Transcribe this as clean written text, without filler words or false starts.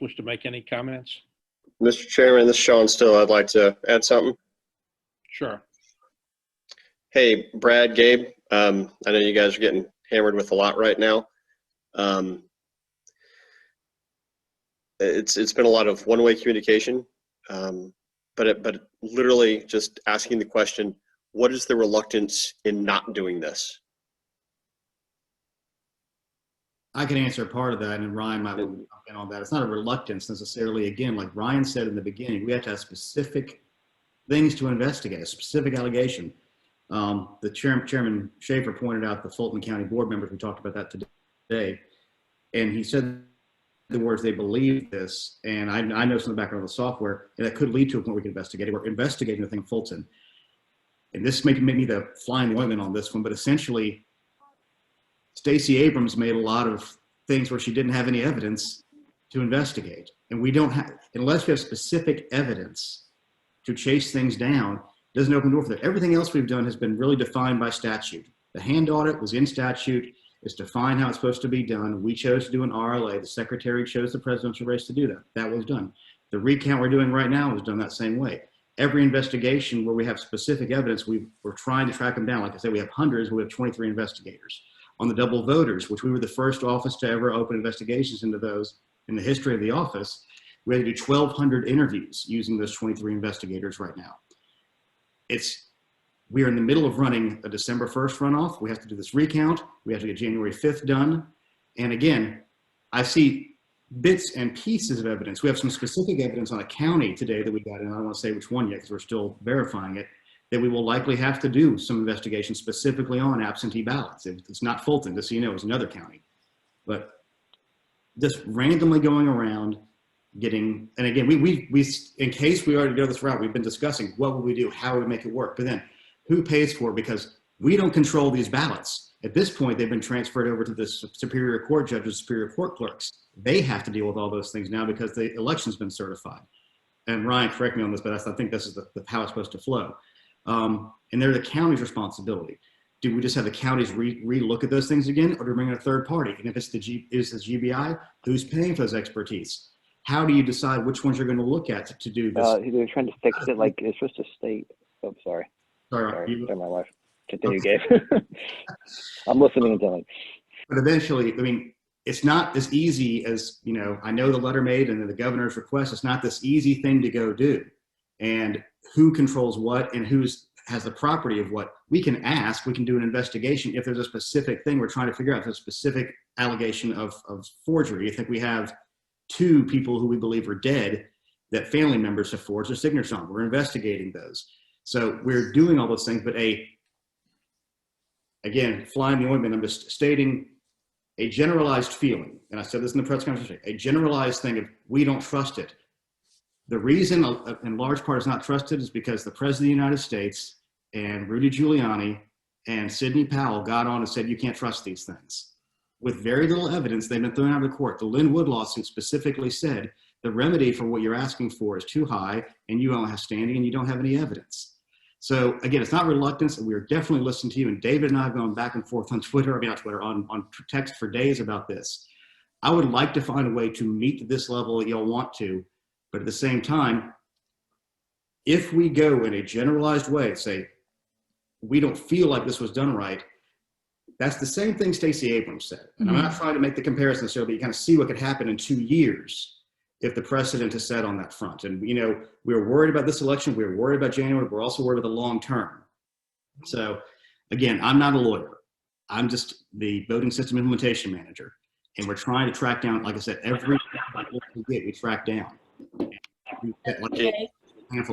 wish to make any comments? Mr. Chairman, this is Shawn Still. I'd like to add something. Sure. Hey, Brad, Gabe, I know you guys are getting hammered with a lot right now. It's been a lot of one-way communication, but literally just asking the question, what is the reluctance in not doing this? I can answer part of that, and Ryan might want to jump in on that. It's not a reluctance necessarily. Again, like Ryan said in the beginning, we have to have specific things to investigate, a specific allegation. The Chairman Schaefer pointed out the Fulton County board members. We talked about that today, and he said the words, they believe this, and I know some of the background of the software, and that could lead to a point we can investigate it. We're investigating the thing Fulton. And this may me the fly in the ointment on this one, but essentially, Stacey Abrams made a lot of things where she didn't have any evidence to investigate. And we don't have, unless we have specific evidence to chase things down, it doesn't open the door for that. Everything else we've done has been really defined by statute. The hand audit was in statute. It's defined how it's supposed to be done. We chose to do an RLA. The secretary chose the presidential race to do that. That was done. The recount we're doing right now was done that same way. Every investigation where we have specific evidence, we're trying to track them down. Like I said, we have hundreds, we have 23 investigators. On the double voters, which we were the first office to ever open investigations into those in the history of the office, we had to do 1,200 interviews using those 23 investigators right now. We are in the middle of running a December 1st runoff. We have to do this recount. We have to get January 5th done. And again, I see bits and pieces of evidence. We have some specific evidence on a county today that we got, and I don't want to say which one yet because we're still verifying it, that we will likely have to do some investigation specifically on absentee ballots. It's not Fulton, just so you know, it's another county. But just randomly going around getting, and again, we in case we already go this route, we've been discussing what will we do, how would we make it work, but then who pays for it? Because we don't control these ballots. At this point, they've been transferred over to the Superior Court judges, Superior Court clerks. They have to deal with all those things now because the election's been certified. And Ryan, correct me on this, but I think this is how it's supposed to flow. And they're the county's responsibility. Do we just have the counties re-look at those things again, or do we bring in a third party? And if it's the GBI, who's paying for those expertise? How do you decide which ones you're going to look at to do this? They're trying to fix it like it's just a state. Oh, sorry. Sorry, my wife. Continue, Gabe. I'm listening intently. But eventually, I mean, it's not as easy as, you know, I know the letter made and then the governor's request. It's not this easy thing to go do. And who controls what and has the property of what. We can ask, we can do an investigation if there's a specific thing we're trying to figure out, if there's a specific allegation of forgery. I think we have 2 people who we believe are dead that family members have forged their signatures on. We're investigating those. So we're doing all those things, but again, flying the ointment, I'm just stating a generalized feeling, and I said this in the press conference, a generalized thing of we don't trust it. The reason, in large part, it's not trusted is because the President of the United States and Rudy Giuliani and Sidney Powell got on and said, you can't trust these things. With very little evidence, they've been thrown out of the court. The Lynn Wood lawsuit specifically said the remedy for what you're asking for is too high and you don't have standing and you don't have any evidence. So again, it's not reluctance, and we're definitely listening to you. And David and I have gone back and forth on Twitter, on text for days about this. I would like to find a way to meet this level that you'll want to, but at the same time, if we go in a generalized way, say, we don't feel like this was done right, that's the same thing Stacey Abrams said. And I'm not trying to make the comparison so that you kind of see what could happen in 2 years if the precedent is set on that front. And, you know, we were worried about this election. We were worried about January. We're also worried about the long term. So, again, I'm not a lawyer. I'm just the voting system implementation manager. And we're trying to track down, like I said, every we track down. Okay. Handful